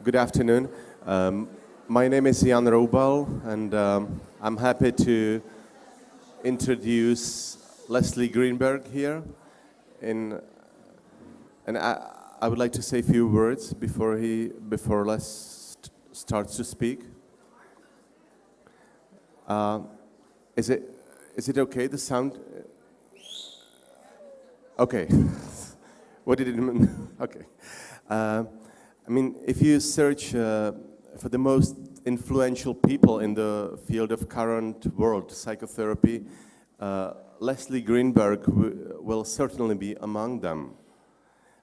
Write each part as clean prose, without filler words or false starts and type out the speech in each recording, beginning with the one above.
Good afternoon. My name is Jan Roubal, and I'm happy to introduce Leslie Greenberg here. And I would like to say a few words before Les starts to speak. Is it okay? The sound? Okay. What did it mean? Okay. I mean, if you search for the most influential people in the field of current world psychotherapy, Leslie Greenberg will certainly be among them.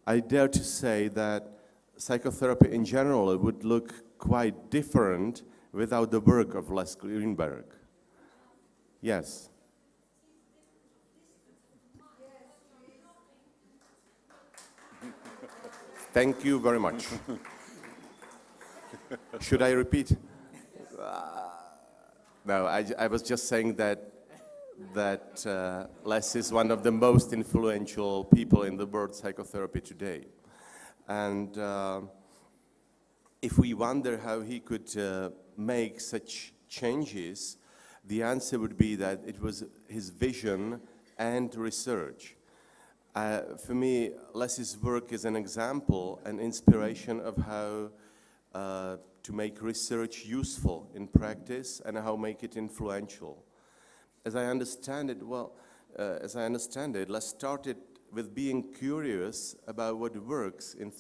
I dare to say that psychotherapy in general would look quite different without the work of Les Greenberg. Yes. Thank you very much. Should I repeat? No, I was just saying that Les is one of the most influential people in the world psychotherapy today. And if we wonder how he could make such changes, the answer would be that it was his vision and research. For me, Les's work is an example, an inspiration of how to make research useful in practice and how make it influential. As I understand it, Les started with being curious about what works in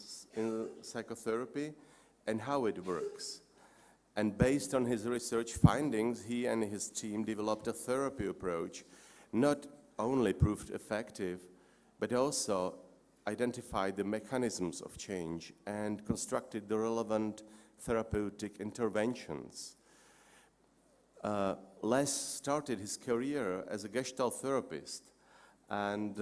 psychotherapy and how it works. And based on his research findings, he and his team developed a therapy approach, not only proved effective, but also identified the mechanisms of change and constructed the relevant therapeutic interventions. Les started his career as a Gestalt therapist, and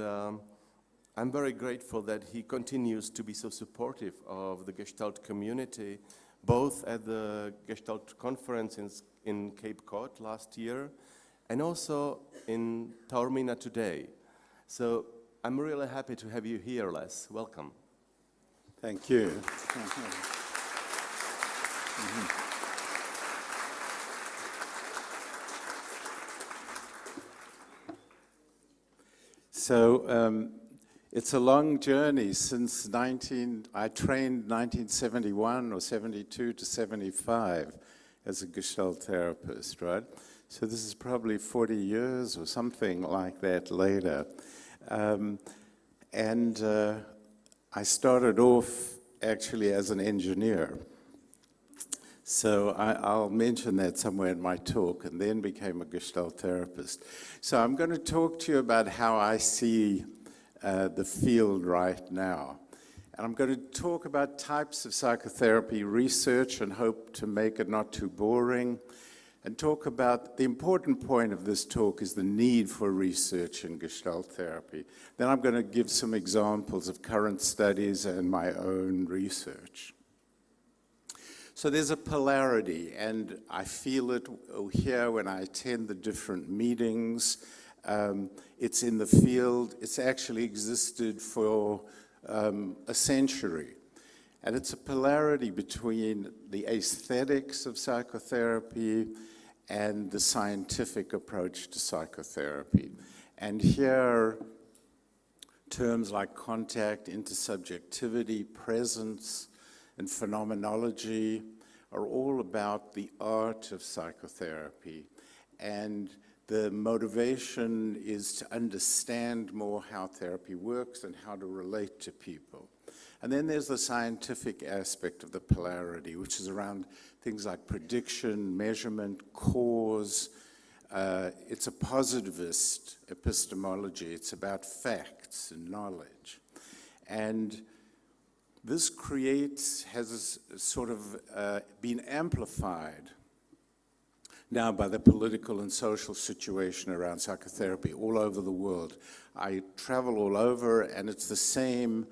I'm very grateful that he continues to be so supportive of the Gestalt community, both at the Gestalt conference in Cape Cod last year, and also in Taormina today. So I'm really happy to have you here, Les. Welcome. Thank you. So it's a long journey since I trained 1971 or 72 to 75 as a Gestalt therapist, right? So this is probably 40 years or something like that later. I started off actually as an engineer. So I'll mention that somewhere in my talk, and then became a Gestalt therapist. So I'm going to talk to you about how I see the field right now. And I'm going to talk about types of psychotherapy research and hope to make it not too boring. And talk about the important point of this talk is the need for research in Gestalt therapy. Then I'm going to give some examples of current studies and my own research. So there's a polarity, and I feel it here when I attend the different meetings. It's in the field. It's actually existed for a century. And it's a polarity between the aesthetics of psychotherapy and the scientific approach to psychotherapy. And here, terms like contact, intersubjectivity, presence, and phenomenology are all about the art of psychotherapy. And the motivation is to understand more how therapy works and how to relate to people. And then there's the scientific aspect of the polarity, which is around things like prediction, measurement, cause. It's a positivist epistemology. It's about facts and knowledge. And this has sort of been amplified now by the political and social situation around psychotherapy all over the world. I travel all over, and it's the same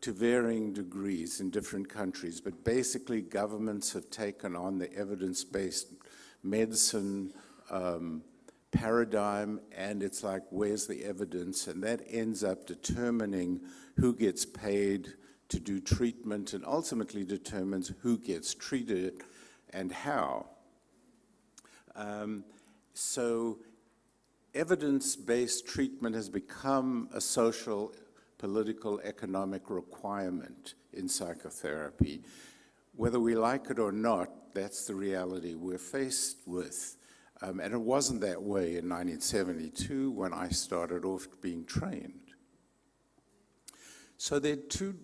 to varying degrees in different countries, but basically governments have taken on the evidence-based medicine paradigm, and it's like, where's the evidence? And that ends up determining who gets paid to do treatment and ultimately determines who gets treated and how. So evidence-based treatment has become a social, political, economic requirement in psychotherapy. Whether we like it or not, that's the reality we're faced with. And it wasn't that way in 1972 when I started off being trained. So there are two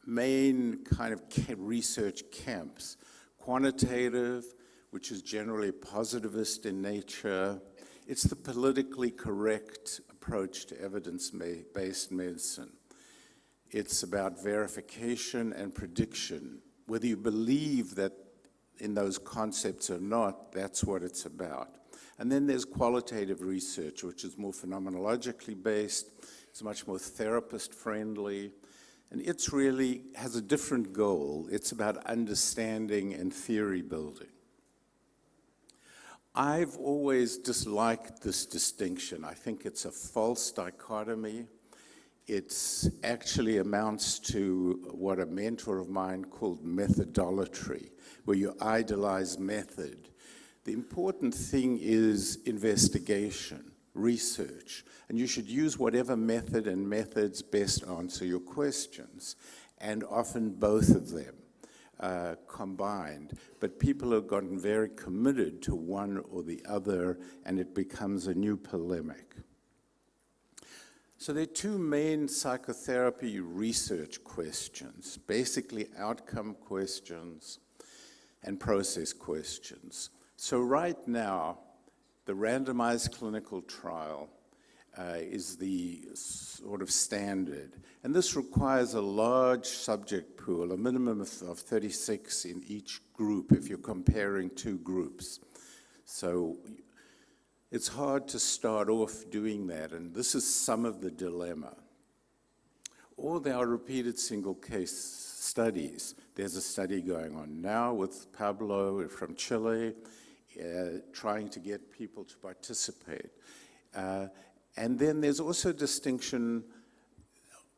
main kind of research camps. Quantitative, which is generally positivist in nature. It's the politically correct approach to evidence-based medicine. It's about verification and prediction. Whether you believe that in those concepts or not, that's what it's about. And then there's qualitative research, which is more phenomenologically based. It's much more therapist-friendly. And it's really has a different goal. It's about understanding and theory building. I've always disliked this distinction. I think it's a false dichotomy. It actually amounts to what a mentor of mine called methodolatry, where you idolize method. The important thing is investigation, research, and you should use whatever method and methods best answer your questions, and often both of them combined. But people have gotten very committed to one or the other, and it becomes a new polemic. So there are two main psychotherapy research questions, basically outcome questions and process questions. So right now, the randomized clinical trial is the sort of standard. And this requires a large subject pool, a minimum of 36 in each group if you're comparing two groups. So it's hard to start off doing that, and this is some of the dilemma. Or there are repeated single case studies. There's a study going on now with Pablo from Chile, trying to get people to participate. And then there's also a distinction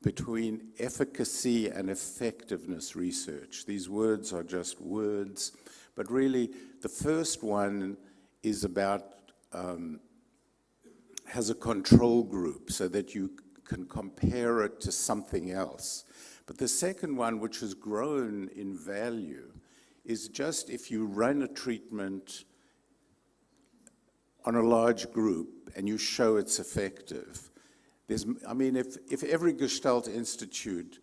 between efficacy and effectiveness research. These words are just words, but really the first one is about, has a control group so that you can compare it to something else. But the second one, which has grown in value, is just if you run a treatment on a large group and you show it's effective. If every Gestalt Institute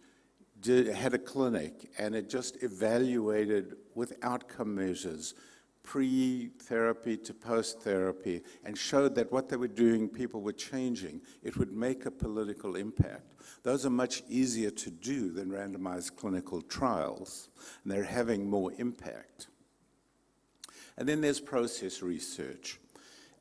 had a clinic and it just evaluated with outcome measures, pre-therapy to post-therapy, and showed that what they were doing, people were changing, it would make a political impact. Those are much easier to do than randomized clinical trials, and they're having more impact. And then there's process research.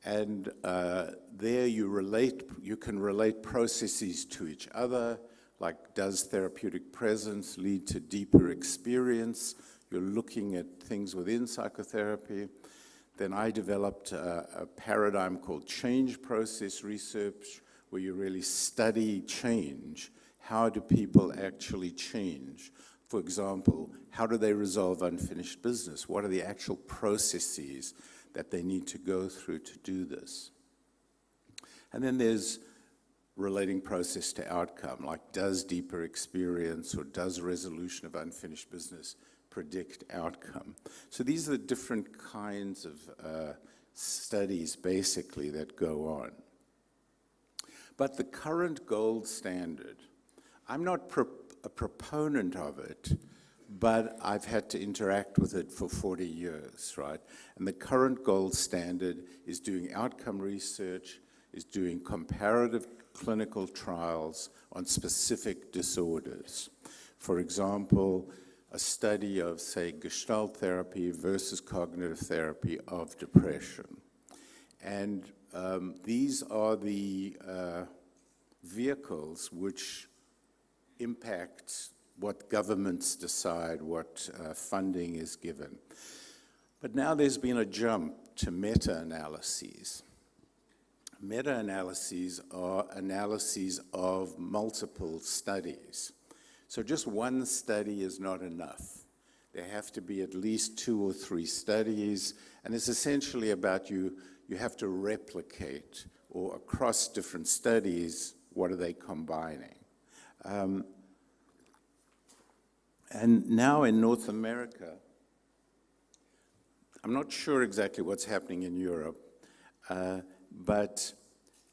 And there you can relate processes to each other, like does therapeutic presence lead to deeper experience? You're looking at things within psychotherapy. Then I developed a paradigm called change process research, where you really study change. How do people actually change? For example, how do they resolve unfinished business? What are the actual processes that they need to go through to do this? And then there's relating process to outcome, like does deeper experience or does resolution of unfinished business predict outcome? So these are the different kinds of studies, basically, that go on. But the current gold standard, I'm not a proponent of it, but I've had to interact with it for 40 years, right? And the current gold standard is doing outcome research, is doing comparative clinical trials on specific disorders. For example, a study of, say, Gestalt therapy versus cognitive therapy of depression. And these are the vehicles which impact what governments decide, what funding is given. But now there's been a jump to meta-analyses. Meta-analyses are analyses of multiple studies. So just one study is not enough. There have to be at least 2 or 3 studies, and it's essentially about you have to replicate, or across different studies, what are they combining? And now in North America, I'm not sure exactly what's happening in Europe, but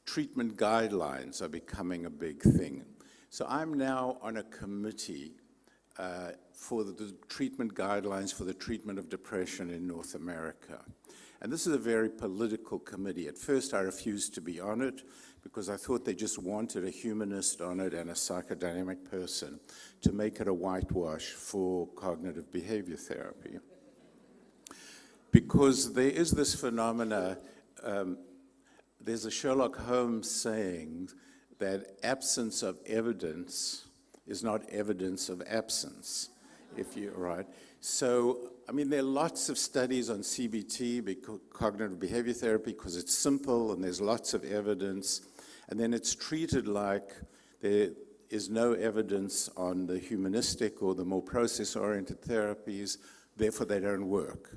treatment guidelines are becoming a big thing. So I'm now on a committee for the treatment guidelines for the treatment of depression in North America. And this is a very political committee. At first I refused to be on it because I thought they just wanted a humanist on it and a psychodynamic person to make it a whitewash for cognitive behavior therapy. Because there is this phenomena, there's a Sherlock Holmes saying that absence of evidence is not evidence of absence, if you're right. So, I mean, there are lots of studies on CBT, cognitive behavior therapy, because it's simple and there's lots of evidence. And then it's treated like there is no evidence on the humanistic or the more process-oriented therapies, therefore they don't work.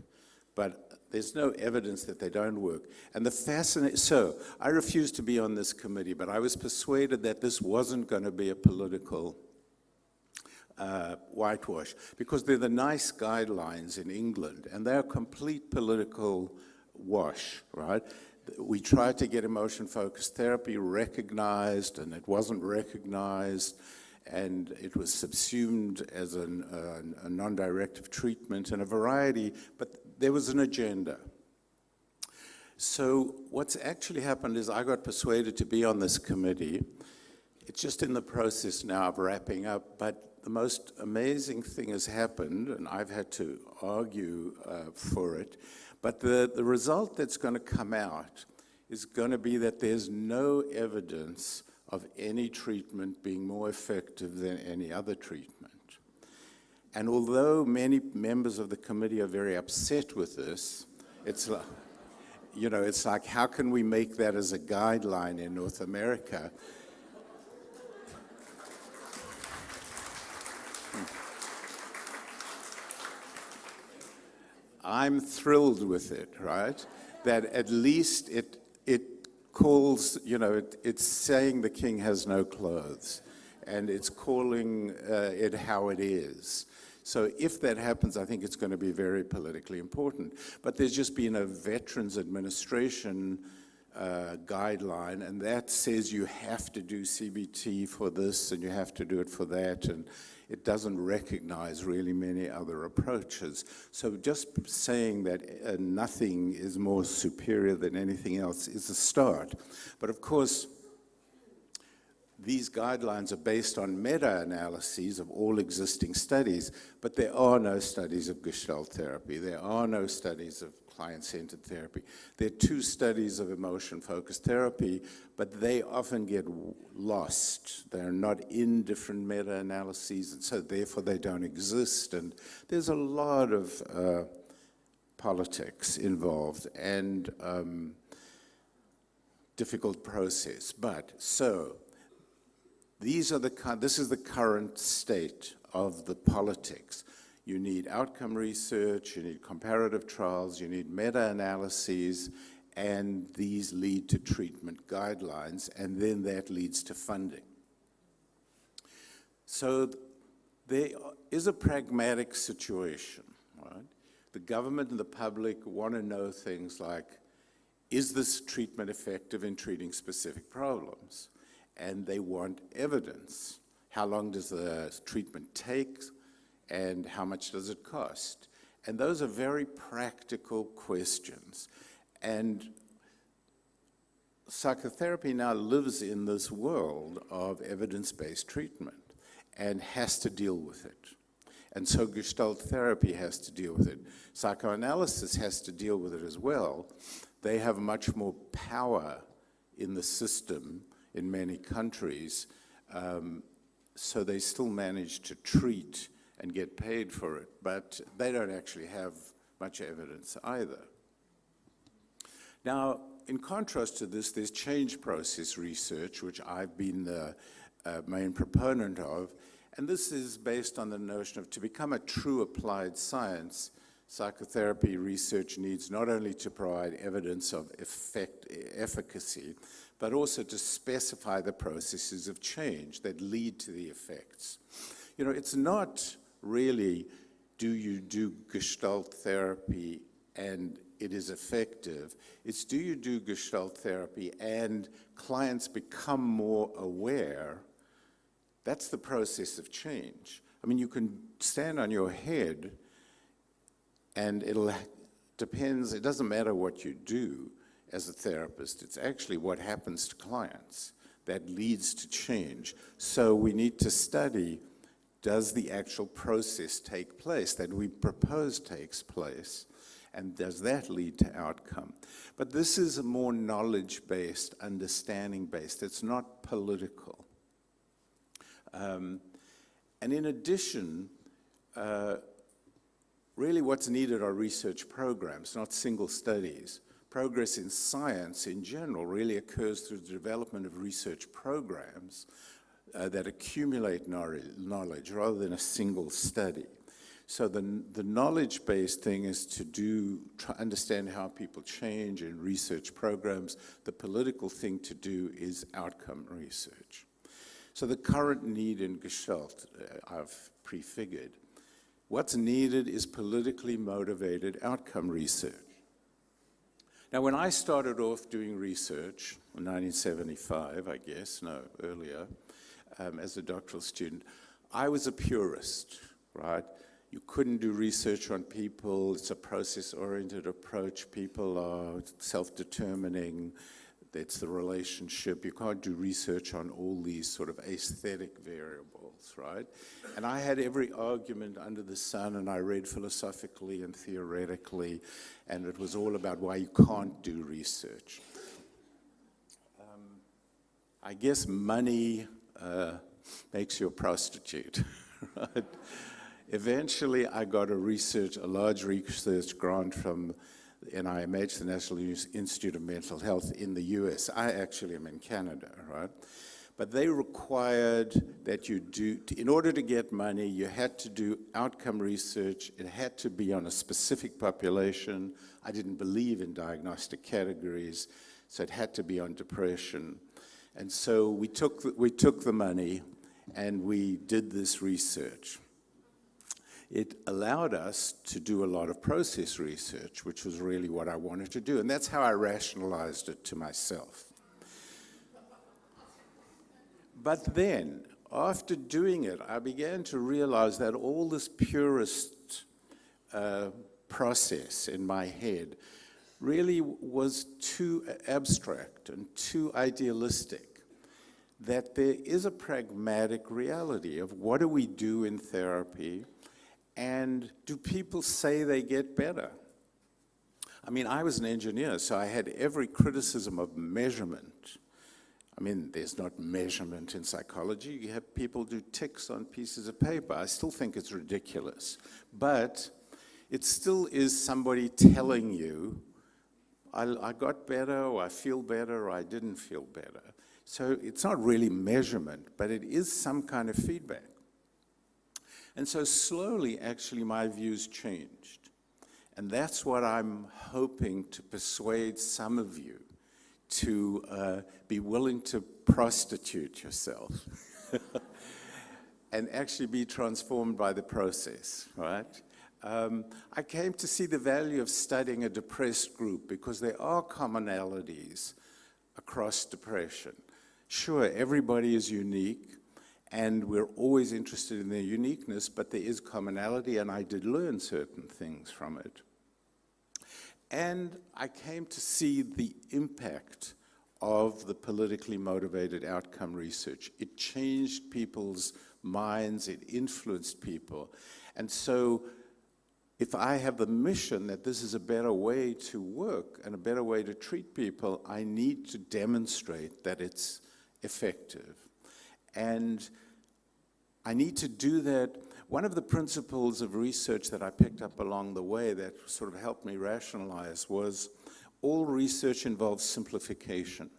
But there's no evidence that they don't work. And so I refused to be on this committee, but I was persuaded that this wasn't going to be a political whitewash, because they're the NICE guidelines in England, and they're a complete political wash, right? We tried to get emotion-focused therapy recognized, and it wasn't recognized, and it was subsumed as a non-directive treatment and a variety, but there was an agenda. So what's actually happened is I got persuaded to be on this committee. It's just in the process now of wrapping up, but the most amazing thing has happened, and I've had to argue for it, but the result that's going to come out is going to be that there's no evidence of any treatment being more effective than any other treatment. And although many members of the committee are very upset with this, it's like, it's like, how can we make that as a guideline in North America? I'm thrilled with it, right? That at least it calls, it's saying the king has no clothes, and it's calling it how it is. So if that happens, I think it's going to be very politically important. But there's just been a Veterans Administration guideline, and that says you have to do CBT for this, and you have to do it for that, and it doesn't recognize really many other approaches. So just saying that nothing is more superior than anything else is a start. But of course, these guidelines are based on meta-analyses of all existing studies, but there are no studies of Gestalt therapy. There are no studies of client-centered therapy. There are 2 studies of emotion-focused therapy, but they often get lost. They're not in different meta-analyses, and so therefore they don't exist. And there's a lot of politics involved and difficult process. But so this is the current state of the politics. You need outcome research, you need comparative trials, you need meta-analyses, and these lead to treatment guidelines, and then that leads to funding. So there is a pragmatic situation, right? The government and the public want to know things like, is this treatment effective in treating specific problems? And they want evidence. How long does the treatment take? And how much does it cost? And those are very practical questions. And psychotherapy now lives in this world of evidence-based treatment and has to deal with it. And so Gestalt therapy has to deal with it. Psychoanalysis has to deal with it as well. They have much more power in the system in many countries, so they still manage to treat and get paid for it, but they don't actually have much evidence either. Now, in contrast to this, there's change process research, which I've been the main proponent of, And this is based on the notion of, to become a true applied science, psychotherapy research needs not only to provide evidence of efficacy, but also to specify the processes of change that lead to the effects. You know, it's not really, do you do Gestalt therapy and it is effective? It's, do you do Gestalt therapy and clients become more aware? That's the process of change. I mean, you can stand on your head and it doesn't matter what you do as a therapist, it's actually what happens to clients that leads to change. So we need to study, does the actual process take place that we propose takes place, and does that lead to outcome? But this is a more knowledge-based, understanding-based, it's not political. And in addition, really what's needed are research programs, not single studies. Progress in science in general really occurs through the development of research programs that accumulate knowledge rather than a single study. So the knowledge-based thing is to understand how people change in research programs. The political thing to do is outcome research. So the current need in Gestalt, I've prefigured. What's needed is politically motivated outcome research. Now, when I started off doing research in 1975, I guess, no, earlier, as a doctoral student, I was a purist, right? You couldn't do research on people. It's a process-oriented approach. People are self-determining. It's the relationship. You can't do research on all these sort of aesthetic variables, right? And I had every argument under the sun, and I read philosophically and theoretically, and it was all about why you can't do research. I guess money makes you a prostitute, right? Eventually, I got a large research grant from the NIH, the National Institute of Mental Health in the US. I actually am in Canada, right? But they required that you do, in order to get money, you had to do outcome research. It had to be on a specific population. I didn't believe in diagnostic categories, so it had to be on depression. And so we took the money and we did this research. It allowed us to do a lot of process research, which was really what I wanted to do. And that's how I rationalized it to myself. But then, after doing it, I began to realize that all this purist process in my head really was too abstract and too idealistic, that there is a pragmatic reality of what do we do in therapy, and do people say they get better? I mean, I was an engineer, so I had every criticism of measurement. I mean, there's not measurement in psychology. You have people do ticks on pieces of paper. I still think it's ridiculous. But it still is somebody telling you, I got better, or I feel better, or I didn't feel better. So it's not really measurement, but it is some kind of feedback. And so slowly, actually, my views changed. And that's what I'm hoping to persuade some of you to be willing to prostitute yourself and actually be transformed by the process, right? I came to see the value of studying a depressed group because there are commonalities across depression. Sure, everybody is unique, and we're always interested in their uniqueness, but there is commonality, and I did learn certain things from it. And I came to see the impact of the politically motivated outcome research. It changed people's minds, it influenced people. And so if I have the mission that this is a better way to work and a better way to treat people, I need to demonstrate that it's effective. And I need to do that. One of the principles of research that I picked up along the way that sort of helped me rationalize was all research involves simplification.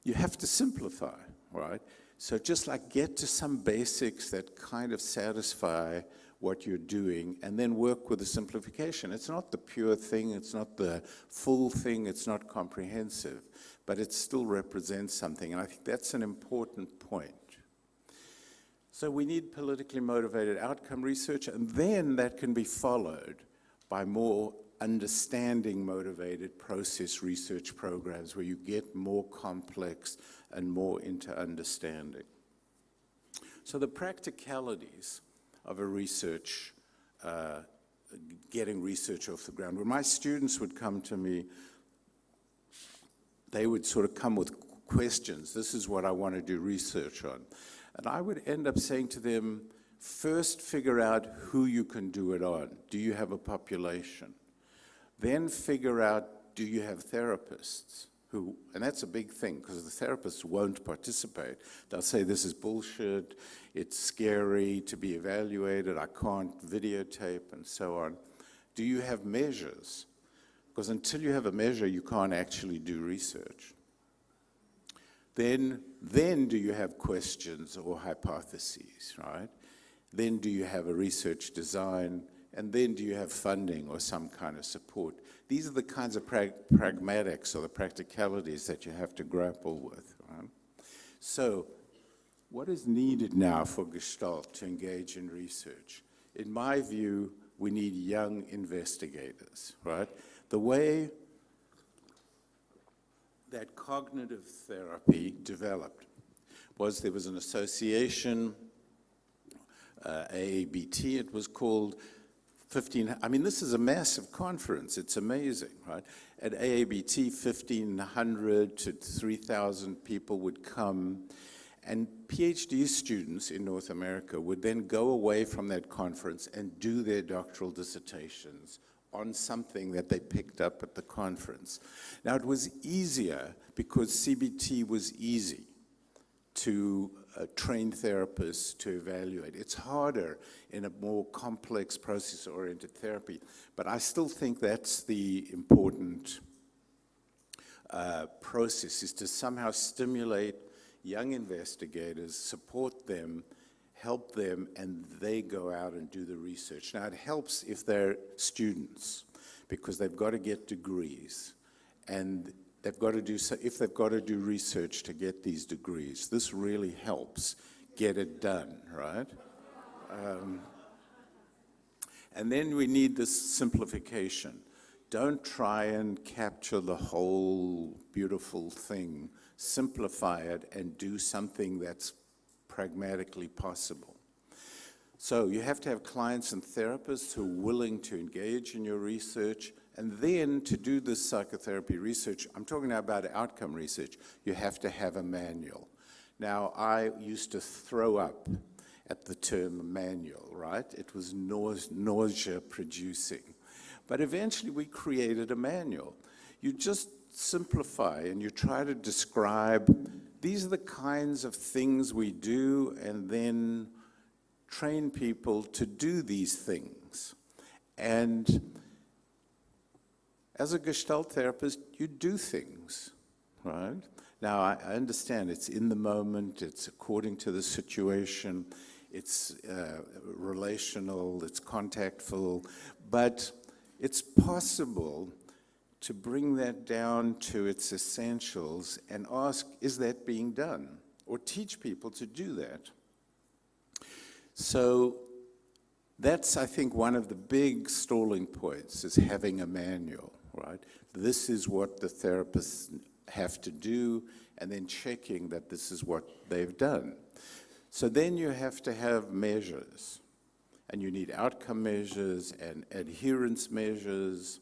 You have to simplify, right? So just like get to some basics that kind of satisfy what you're doing, and then work with the simplification. It's not the pure thing, it's not the full thing, it's not comprehensive, but it still represents something, and I think that's an important point. So we need politically motivated outcome research, and then that can be followed by more understanding motivated process research programs where you get more complex and more into understanding. So the practicalities of a research, getting research off the ground. When my students would come to me, they would sort of come with questions. This is what I want to do research on. And I would end up saying to them, first figure out who you can do it on. Do you have a population? Then figure out, do you have therapists? And that's a big thing, because the therapists won't participate. They'll say, this is bullshit, it's scary to be evaluated, I can't videotape, and so on. Do you have measures? Because until you have a measure, you can't actually do research. Then do you have questions or hypotheses, right? Then do you have a research design? And then do you have funding or some kind of support? These are the kinds of pragmatics or the practicalities that you have to grapple with. Right? So what is needed now for Gestalt to engage in research? In my view, we need young investigators, right? The way that cognitive therapy developed was there was an association, AAGT it was called, this is a massive conference, it's amazing, right? At AAGT, 1,500 to 3,000 people would come, and Ph.D. students in North America would then go away from that conference and do their doctoral dissertations on something that they picked up at the conference. Now, it was easier because CBT was easy to train therapists to evaluate. It's harder in a more complex process-oriented therapy, but I still think that's the important process, is to somehow stimulate young investigators, support them, help them, and they go out and do the research. Now, it helps if they're students, because they've got to get degrees, and they've got to do, if they've got to do research to get these degrees, this really helps get it done, right? And then we need this simplification. Don't try and capture the whole beautiful thing. Simplify it and do something that's pragmatically possible. So you have to have clients and therapists who are willing to engage in your research, and then to do this psychotherapy research, I'm talking now about outcome research, you have to have a manual. Now, I used to throw up at the term manual, right? It was nausea-producing. But eventually we created a manual. You just simplify and you try to describe, these are the kinds of things we do, and then train people to do these things. And as a Gestalt therapist, you do things, right? Now, I understand it's in the moment, it's according to the situation, it's relational, it's contactful, but it's possible to bring that down to its essentials and ask, is that being done? Or teach people to do that. So that's, I think, one of the big stalling points, is having a manual, right? This is what the therapists have to do, and then checking that this is what they've done. So then you have to have measures, and you need outcome measures and adherence measures.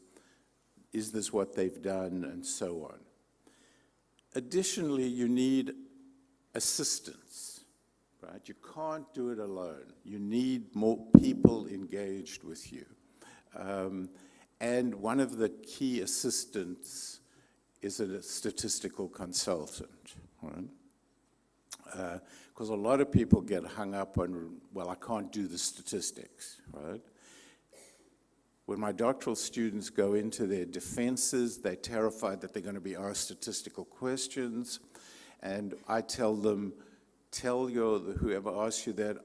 Is this what they've done, and so on. Additionally, you need assistance, right? You can't do it alone. You need more people engaged with you. And one of the key assistants is a statistical consultant, right? Because a lot of people get hung up on, well, I can't do the statistics, right? When my doctoral students go into their defenses, they're terrified that they're going to be asked statistical questions, and I tell them, tell whoever asks you that,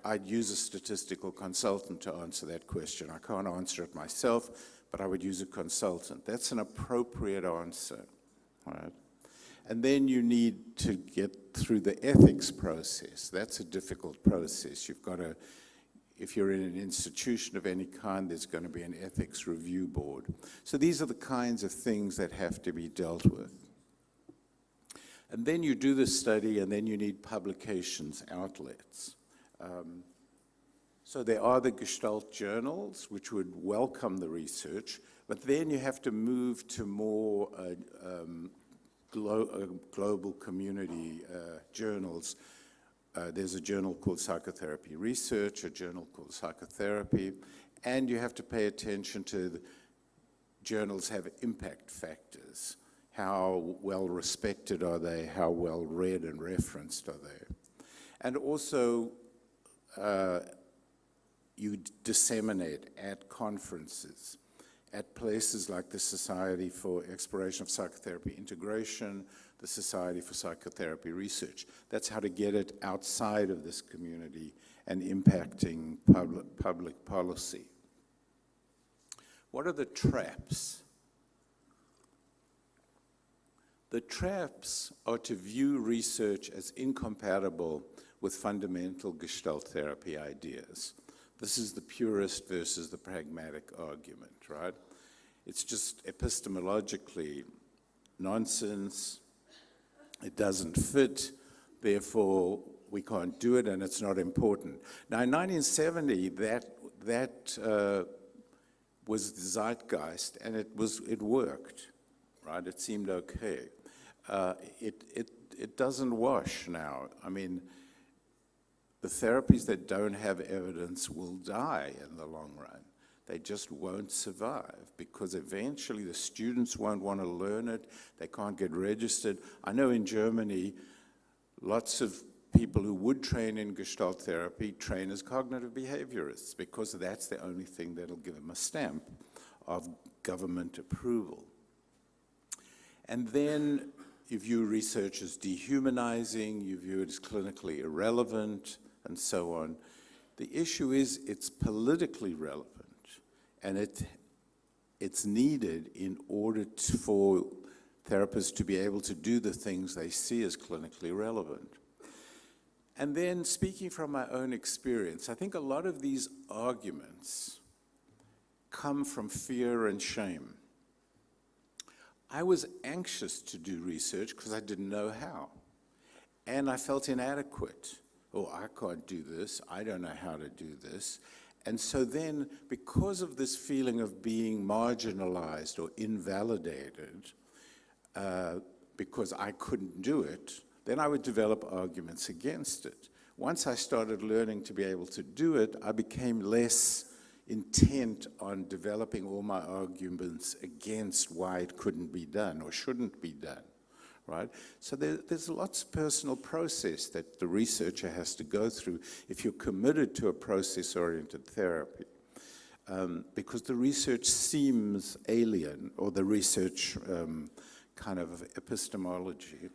I'd use a statistical consultant to answer that question. I can't answer it myself, but I would use a consultant. That's an appropriate answer, all right? And then you need to get through the ethics process. That's a difficult process. You've got to, if you're in an institution of any kind, there's going to be an ethics review board. So these are the kinds of things that have to be dealt with. And then you do the study, and then you need publications, outlets. So there are the Gestalt journals, which would welcome the research, but then you have to move to more global community journals. There's a journal called Psychotherapy Research, a journal called Psychotherapy, and you have to pay attention to the journals have impact factors. How well respected are they? How well read and referenced are they? And also, you disseminate at conferences, at places like the Society for Exploration of Psychotherapy Integration, the Society for Psychotherapy Research. That's how to get it outside of this community and impacting public policy. What are the traps? The traps are to view research as incompatible with fundamental Gestalt therapy ideas. This is the purist versus the pragmatic argument, right? It's just epistemologically nonsense. It doesn't fit, therefore we can't do it, and it's not important. Now, in 1970, that was the zeitgeist, and it worked, right? It seemed okay. It doesn't wash now. I mean, the therapies that don't have evidence will die in the long run. They just won't survive because eventually the students won't want to learn it. They can't get registered. I know in Germany, lots of people who would train in Gestalt therapy train as cognitive behaviorists because that's the only thing that'll give them a stamp of government approval. And then you view research as dehumanizing, you view it as clinically irrelevant, and so on. The issue is it's politically relevant, and it's needed in order for therapists to be able to do the things they see as clinically relevant. And then, speaking from my own experience, I think a lot of these arguments come from fear and shame. I was anxious to do research because I didn't know how. And I felt inadequate. Oh, I can't do this. I don't know how to do this. And so then, because of this feeling of being marginalized or invalidated, because I couldn't do it, then I would develop arguments against it. Once I started learning to be able to do it, I became less intent on developing all my arguments against why it couldn't be done or shouldn't be done, right? So there's lots of personal process that the researcher has to go through if you're committed to a process-oriented therapy, because the research seems alien, or the research kind of epistemology.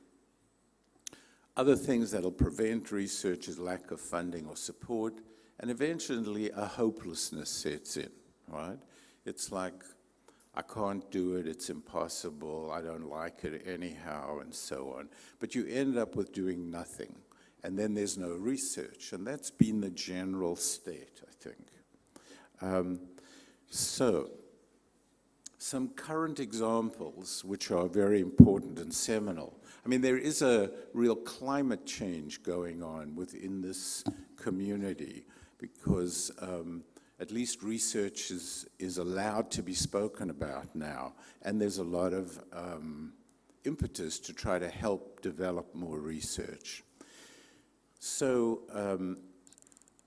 Other things that'll prevent research is lack of funding or support, and eventually a hopelessness sets in, right? It's like, I can't do it, it's impossible, I don't like it anyhow, and so on. But you end up with doing nothing, and then there's no research, and that's been the general state, I think. So, some current examples which are very important and seminal. I mean, there is a real climate change going on within this community, because at least research is allowed to be spoken about now, and there's a lot of impetus to try to help develop more research. So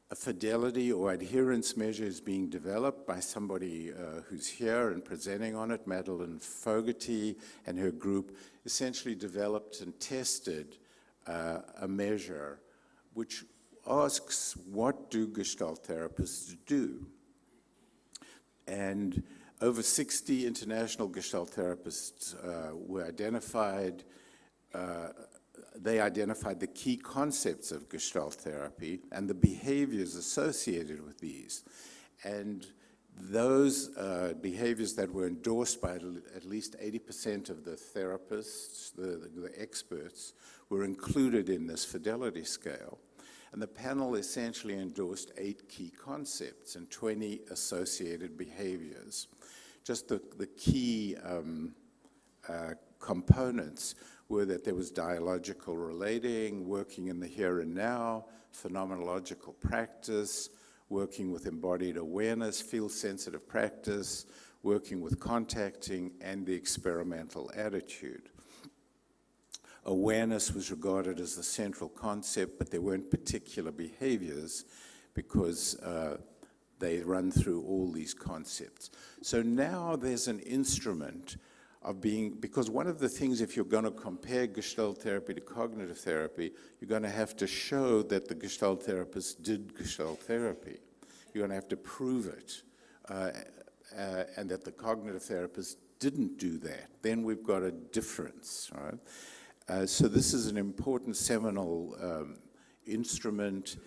a fidelity or adherence measure is being developed by somebody who's here and presenting on it. Madeline Fogarty and her group essentially developed and tested a measure which asks, what do Gestalt therapists do? And over 60 international Gestalt therapists were identified. they identified the key concepts of Gestalt therapy and the behaviors associated with these. And those behaviors that were endorsed by at least 80% of the therapists, the experts, were included in this fidelity scale. And the panel essentially endorsed 8 key concepts and 20 associated behaviors. Just the key components were that there was dialogical relating, working in the here and now, phenomenological practice, working with embodied awareness, field-sensitive practice, working with contacting, and the experimental attitude. Awareness was regarded as the central concept, but there weren't particular behaviors because they run through all these concepts. So now there's an instrument of being, because one of the things, if you're going to compare Gestalt therapy to cognitive therapy, you're going to have to show that the Gestalt therapist did Gestalt therapy. You're going to have to prove it, and that the cognitive therapist didn't do that. Then we've got a difference, right? So this is an important seminal instrument,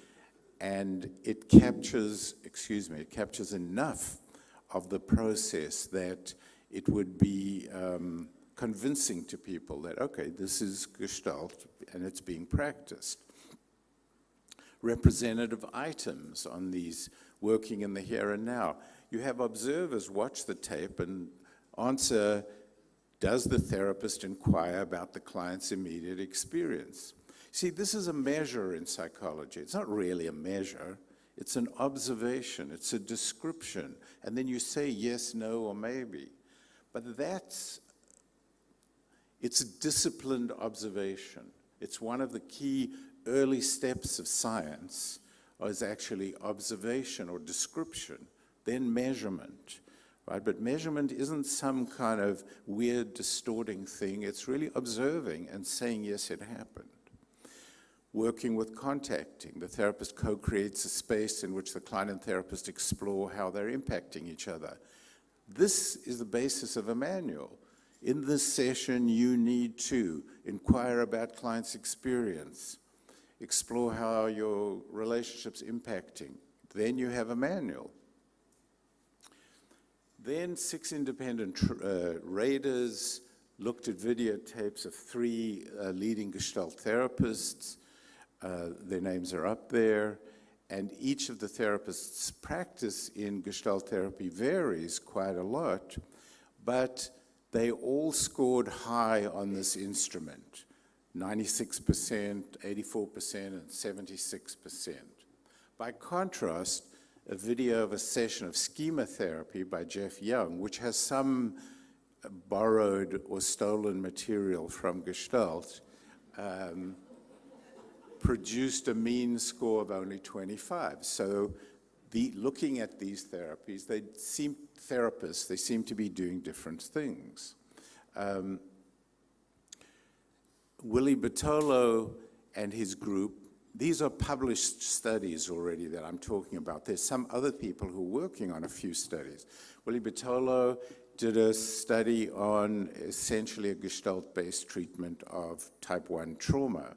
and it captures, it captures enough of the process that it would be convincing to people that, okay, this is Gestalt and it's being practiced. Representative items on these working in the here and now. You have observers watch the tape and answer, does the therapist inquire about the client's immediate experience? See, this is a measure in psychology. It's not really a measure. It's an observation. It's a description. And then you say yes, no, or maybe. But it's a disciplined observation. It's one of the key early steps of science is actually observation or description, then measurement, right? But measurement isn't some kind of weird distorting thing. It's really observing and saying, yes, it happened. Working with contacting, the therapist co-creates a space in which the client and therapist explore how they're impacting each other. This is the basis of a manual. In this session, you need to inquire about client's experience, explore how your relationship's impacting. Then you have a manual. Then 6 independent raters looked at videotapes of 3 leading Gestalt therapists. Their names are up there. And each of the therapists' practice in Gestalt therapy varies quite a lot, but they all scored high on this instrument, 96%, 84%, and 76%. By contrast, a video of a session of schema therapy by Jeff Young, which has some borrowed or stolen material from Gestalt, produced a mean score of only 25. So looking at these therapies, they seem to be doing different things. Willie Bertolo and his group, these are published studies already that I'm talking about. There's some other people who are working on a few studies. Willie Bertolo did a study on essentially a Gestalt-based treatment of type 1 trauma.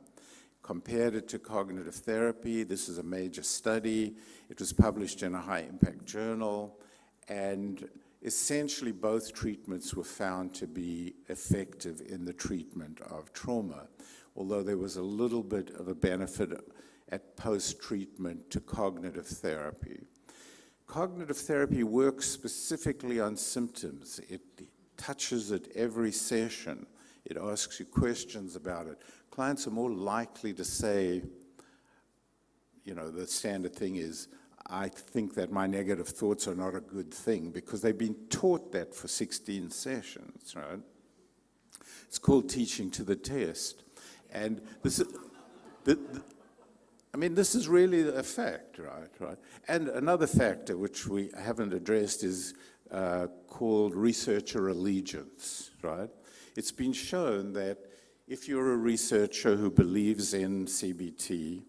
Compared it to cognitive therapy. This is a major study. It was published in a high-impact journal, and essentially both treatments were found to be effective in the treatment of trauma, although there was a little bit of a benefit at post-treatment to cognitive therapy. Cognitive therapy works specifically on symptoms. It touches at every session. It asks you questions about it. Clients are more likely to say, the standard thing is, I think that my negative thoughts are not a good thing, because they've been taught that for 16 sessions, right? It's called teaching to the test. And this is, this is really a fact, right? And another factor which we haven't addressed is called researcher allegiance, right? It's been shown that if you're a researcher who believes in CBT,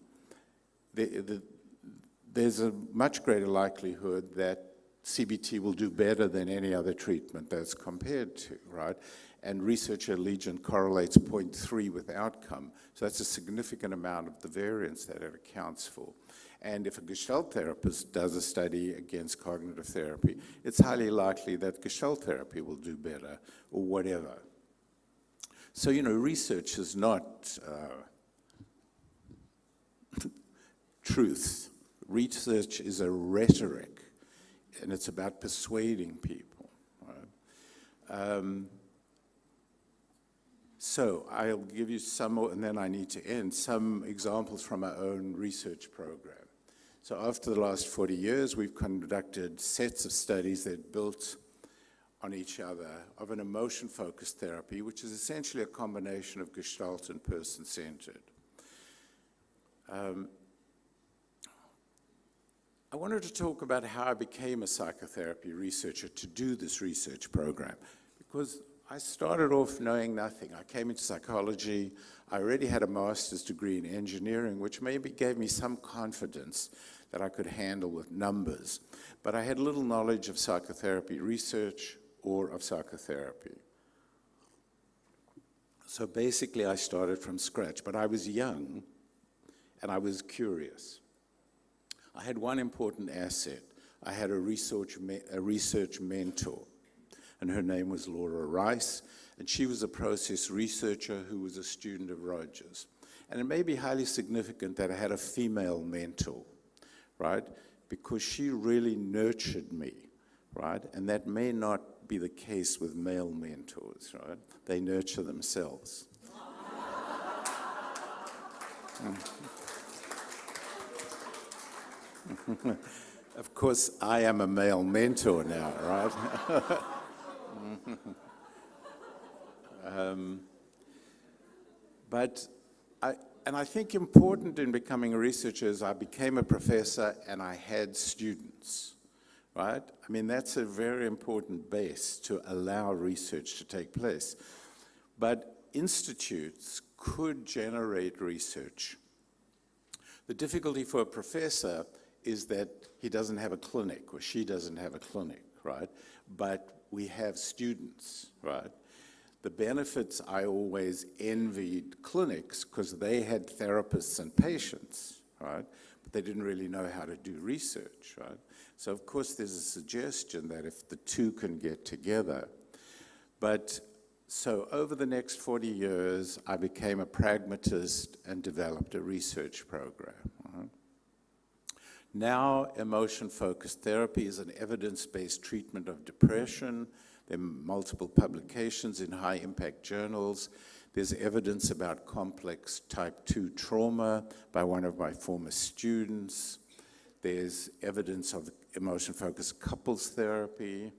there's a much greater likelihood that CBT will do better than any other treatment that's compared to, right? and researcher allegiance correlates 0.3 with outcome. So that's a significant amount of the variance that it accounts for. And if a Gestalt therapist does a study against cognitive therapy, it's highly likely that Gestalt therapy will do better, or whatever. So, you know, research is not truth. Research is a rhetoric, and it's about persuading people. Right? So I'll give you some more, and then I need to end, some examples from our own research program. So after the last 40 years, we've conducted sets of studies that built on each other of an emotion-focused therapy, which is essentially a combination of Gestalt and person-centered. I wanted to talk about how I became a psychotherapy researcher to do this research program, because I started off knowing nothing. I came into psychology. I already had a master's degree in engineering, which maybe gave me some confidence that I could handle with numbers. But I had little knowledge of psychotherapy research or of psychotherapy. So basically, I started from scratch. But I was young, and I was curious. I had one important asset. I had a research mentor, and her name was Laura Rice, and she was a process researcher who was a student of Rogers. And it may be highly significant that I had a female mentor, right? Because she really nurtured me, right? And that may not be the case with male mentors, right? They nurture themselves. Of course, I am a male mentor now, right? But I think important in becoming a researcher is I became a professor and I had students, right? I mean, that's a very important base to allow research to take place. But institutes could generate research. The difficulty for a professor is that he doesn't have a clinic, or she doesn't have a clinic, right? But we have students, right? The benefits, I always envied clinics because they had therapists and patients, right? But they didn't really know how to do research, right? So of course there's a suggestion that if the two can get together. But so over the next 40 years, I became a pragmatist and developed a research program. Right? Now, emotion-focused therapy is an evidence-based treatment of depression. There are multiple publications in high-impact journals. There's evidence about complex type 2 trauma by one of my former students. There's evidence of emotion-focused couples therapy.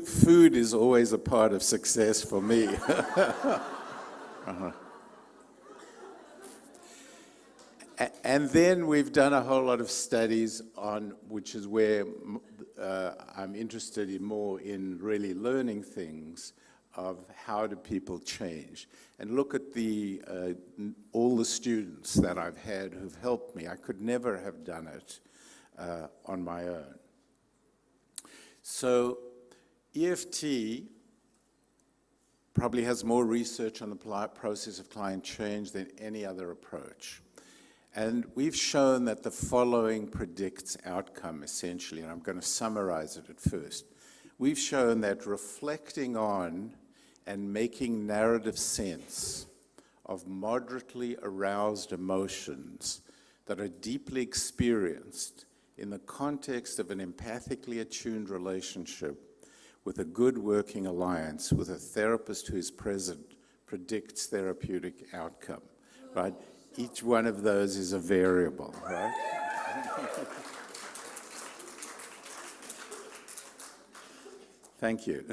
Food is always a part of success for me. And then we've done a whole lot of studies on, which is where I'm interested in more in really learning things of how do people change. And look at all the students that I've had who've helped me. I could never have done it on my own. So EFT probably has more research on the process of client change than any other approach. And we've shown that the following predicts outcome, essentially, and I'm going to summarize it at first. We've shown that reflecting on and making narrative sense of moderately aroused emotions that are deeply experienced in the context of an empathically attuned relationship with a good working alliance with a therapist who is present predicts therapeutic outcome, right? Each one of those is a variable, right? Thank you.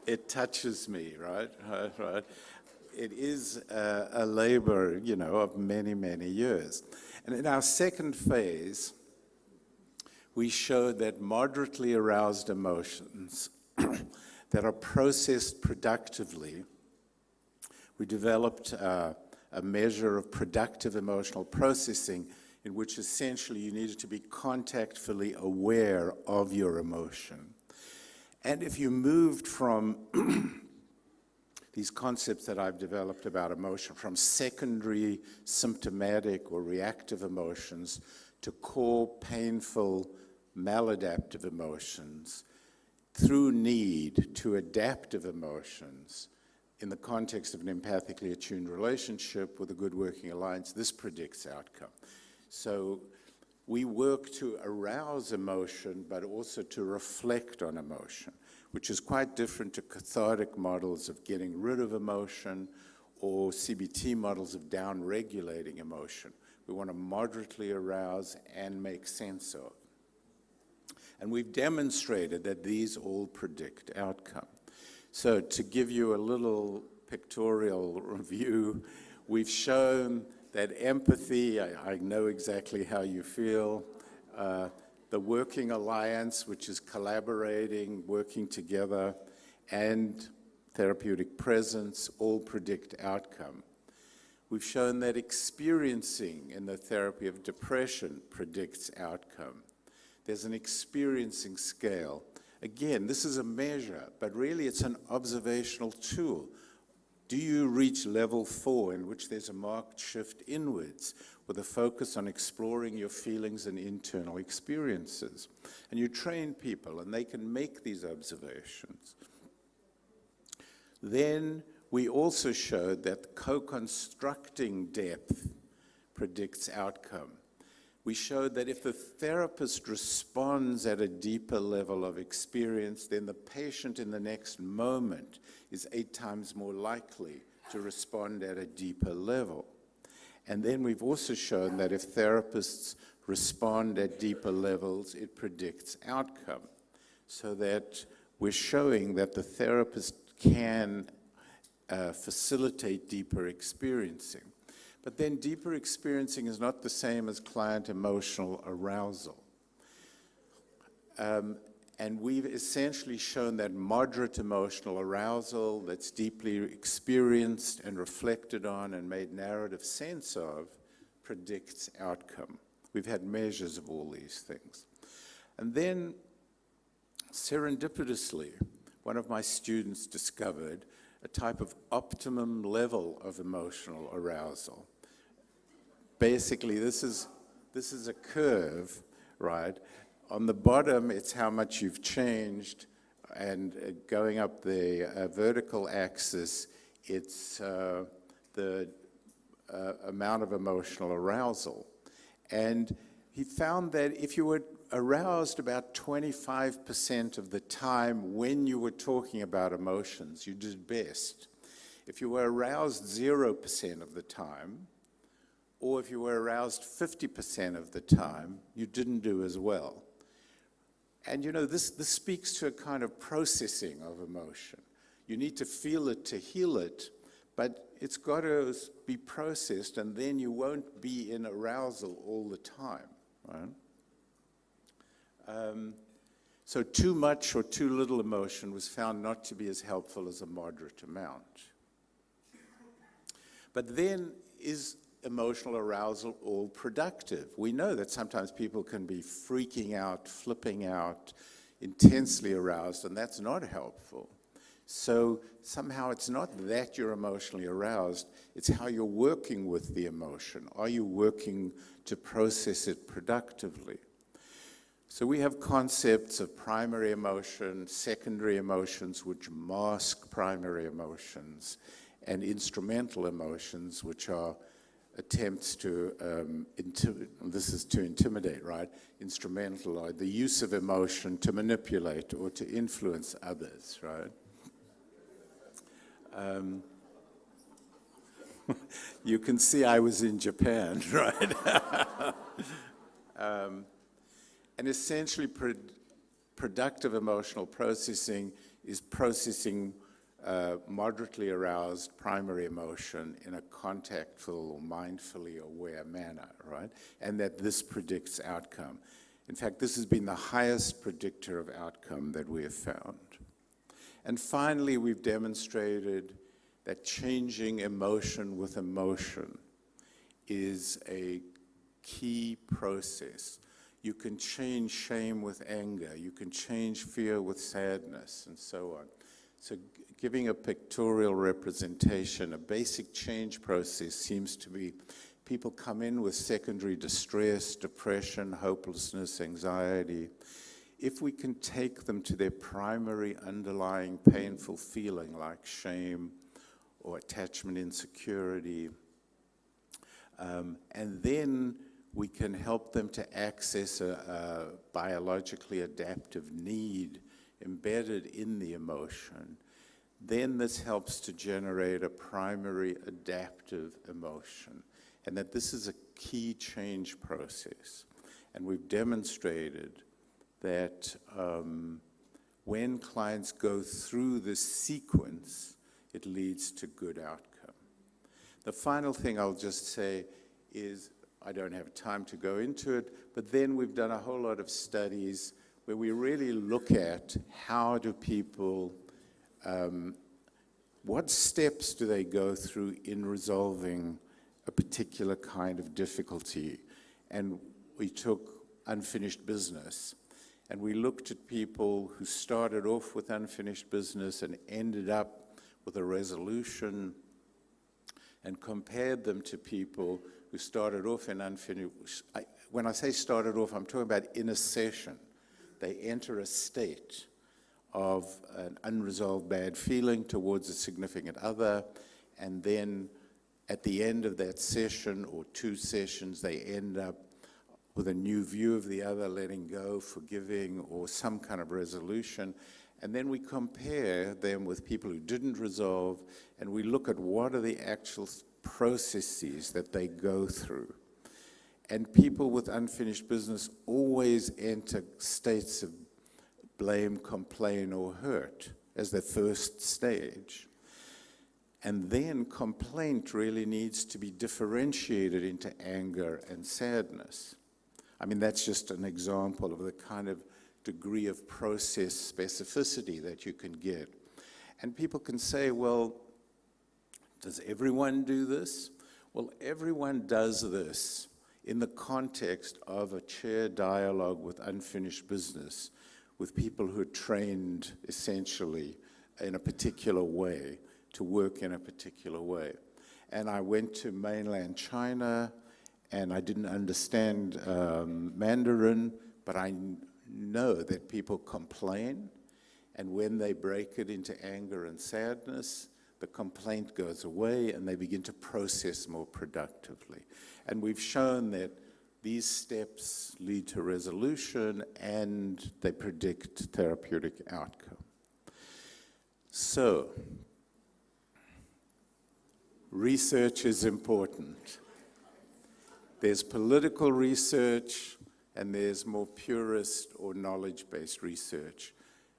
It touches me, right? Right. It is a labor, of many, many years. And in our second phase, we showed that moderately aroused emotions that are processed productively, we developed a measure of productive emotional processing in which essentially you needed to be contactfully aware of your emotion. And if you moved from these concepts that I've developed about emotion, from secondary symptomatic or reactive emotions to core painful maladaptive emotions, through need to adaptive emotions, in the context of an empathically attuned relationship with a good working alliance, this predicts outcome. So we work to arouse emotion, but also to reflect on emotion, which is quite different to cathartic models of getting rid of emotion or CBT models of down-regulating emotion. We want to moderately arouse and make sense of. And we've demonstrated that these all predict outcome. So to give you a little pictorial review, we've shown that empathy, I know exactly how you feel, the working alliance, which is collaborating, working together, and therapeutic presence all predict outcome. We've shown that experiencing in the therapy of depression predicts outcome. There's an experiencing scale. Again, this is a measure, but really it's an observational tool. Do you reach level 4, in which there's a marked shift inwards with a focus on exploring your feelings and internal experiences? And you train people, and they can make these observations. Then we also showed that co-constructing depth predicts outcome. We showed that if the therapist responds at a deeper level of experience, then the patient in the next moment is 8 times more likely to respond at a deeper level. And then we've also shown that if therapists respond at deeper levels, it predicts outcome. So that we're showing that the therapist can facilitate deeper experiencing. But then deeper experiencing is not the same as client emotional arousal. And we've essentially shown that moderate emotional arousal that's deeply experienced and reflected on and made narrative sense of predicts outcome. We've had measures of all these things. And then, serendipitously, one of my students discovered a type of optimum level of emotional arousal. Basically, this is a curve, right? On the bottom, it's how much you've changed, and going up the vertical axis, it's the amount of emotional arousal. And he found that if you were aroused about 25% of the time when you were talking about emotions, you did best. If you were aroused 0% of the time, or if you were aroused 50% of the time, you didn't do as well. And you know, this speaks to a kind of processing of emotion. You need to feel it to heal it, but it's got to be processed, and then you won't be in arousal all the time, right? So too much or too little emotion was found not to be as helpful as a moderate amount. But then, is emotional arousal all productive? We know that sometimes people can be freaking out, flipping out, intensely aroused, and that's not helpful. So somehow it's not that you're emotionally aroused, it's how you're working with the emotion. Are you working to process it productively? So we have concepts of primary emotion, secondary emotions, which mask primary emotions, and instrumental emotions, which are attempts to, this is to intimidate, right? Instrumental, or the use of emotion to manipulate or to influence others, right? You can see I was in Japan, right? And essentially, productive emotional processing is processing moderately aroused primary emotion in a contactful, mindfully aware manner, right? And that this predicts outcome. In fact, this has been the highest predictor of outcome that we have found. And finally, we've demonstrated that changing emotion with emotion is a key process. You can change shame with anger, you can change fear with sadness, and so on. So giving a pictorial representation, a basic change process seems to be people come in with secondary distress, depression, hopelessness, anxiety. If we can take them to their primary underlying painful feeling like shame or attachment insecurity, and then we can help them to access a biologically adaptive need embedded in the emotion, then this helps to generate a primary adaptive emotion, and that this is a key change process. And we've demonstrated that when clients go through this sequence, it leads to good outcome. The final thing I'll just say is, I don't have time to go into it, but then we've done a whole lot of studies where we really look at how do people, what steps do they go through in resolving a particular kind of difficulty. And we took unfinished business, and we looked at people who started off with unfinished business and ended up with a resolution, and compared them to people who started off in unfinished. When I say started off, I'm talking about in a session. They enter a state of an unresolved bad feeling towards a significant other, and then at the end of that session or two sessions, they end up with a new view of the other, letting go, forgiving, or some kind of resolution. And then we compare them with people who didn't resolve, and we look at what are the actual processes that they go through. And people with unfinished business always enter states of blame, complain, or hurt as their first stage. And then complaint really needs to be differentiated into anger and sadness. I mean, that's just an example of the kind of degree of process specificity that you can get. And people can say, well, does everyone do this? Well, everyone does this in the context of a chair dialogue with unfinished business, with people who are trained essentially in a particular way, to work in a particular way. And I went to mainland China, and I didn't understand Mandarin, but I know that people complain, and when they break it into anger and sadness, the complaint goes away and they begin to process more productively. And we've shown that these steps lead to resolution and they predict therapeutic outcome. So, research is important. There's political research and there's more purist or knowledge-based research.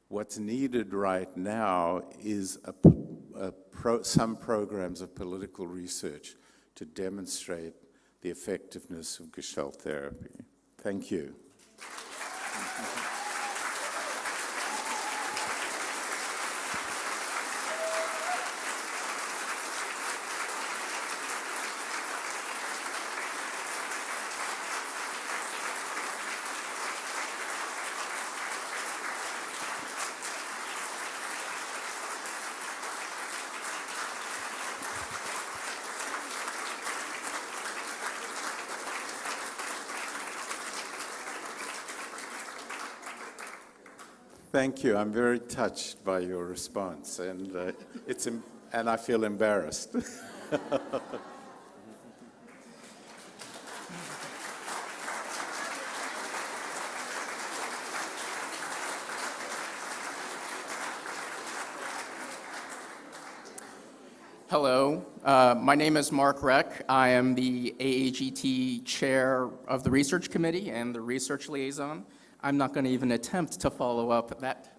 What's needed right now is some programs of political research to demonstrate the effectiveness of Gestalt therapy. Thank you. Thank you. I'm very touched by your response, and and I feel embarrassed. Hello, my name is Mark Reck. I am the AAGT chair of the research committee and the research liaison. I'm not going to even attempt to follow up that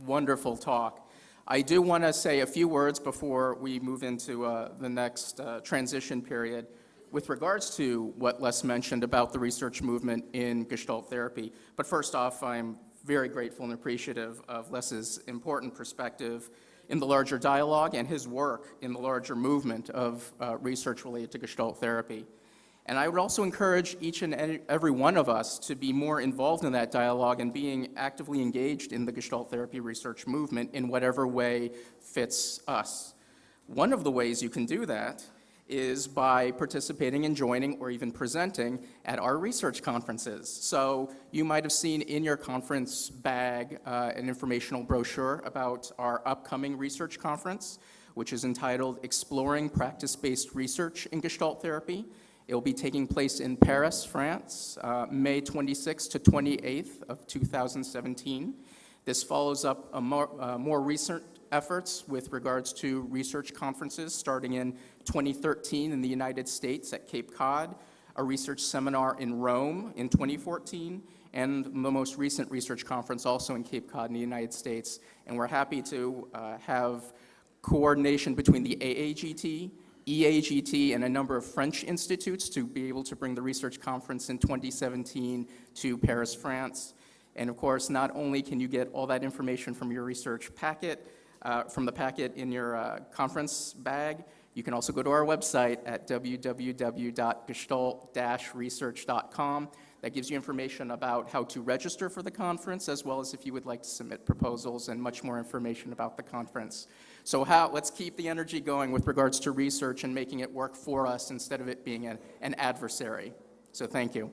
wonderful talk. I do want to say a few words before we move into the next transition period. with regards to what Les mentioned about the research movement in Gestalt therapy. But first off, I'm very grateful and appreciative of Les's important perspective in the larger dialogue and his work in the larger movement of research related to Gestalt therapy. And I would also encourage each and every one of us to be more involved in that dialogue and being actively engaged in the Gestalt therapy research movement in whatever way fits us. One of the ways you can do that is by participating and joining or even presenting at our research conferences. So you might have seen in your conference bag an informational brochure about our upcoming research conference, which is entitled Exploring Practice-Based Research in Gestalt Therapy. It will be taking place in Paris, France, May 26th to 28th of 2017. This follows up a more recent efforts with regards to research conferences starting in 2013 in the United States at Cape Cod, a research seminar in Rome in 2014, and the most recent research conference also in Cape Cod in the United States. And we're happy to have coordination between the AAGT, EAGT, and a number of French institutes to be able to bring the research conference in 2017 to Paris, France. And of course, not only can you get all that information from your research packet, from the packet in your conference bag, you can also go to our website at www.gestalt-research.com. That gives you information about how to register for the conference, as well as if you would like to submit proposals and much more information about the conference. So let's keep the energy going with regards to research and making it work for us instead of it being an adversary. So thank you.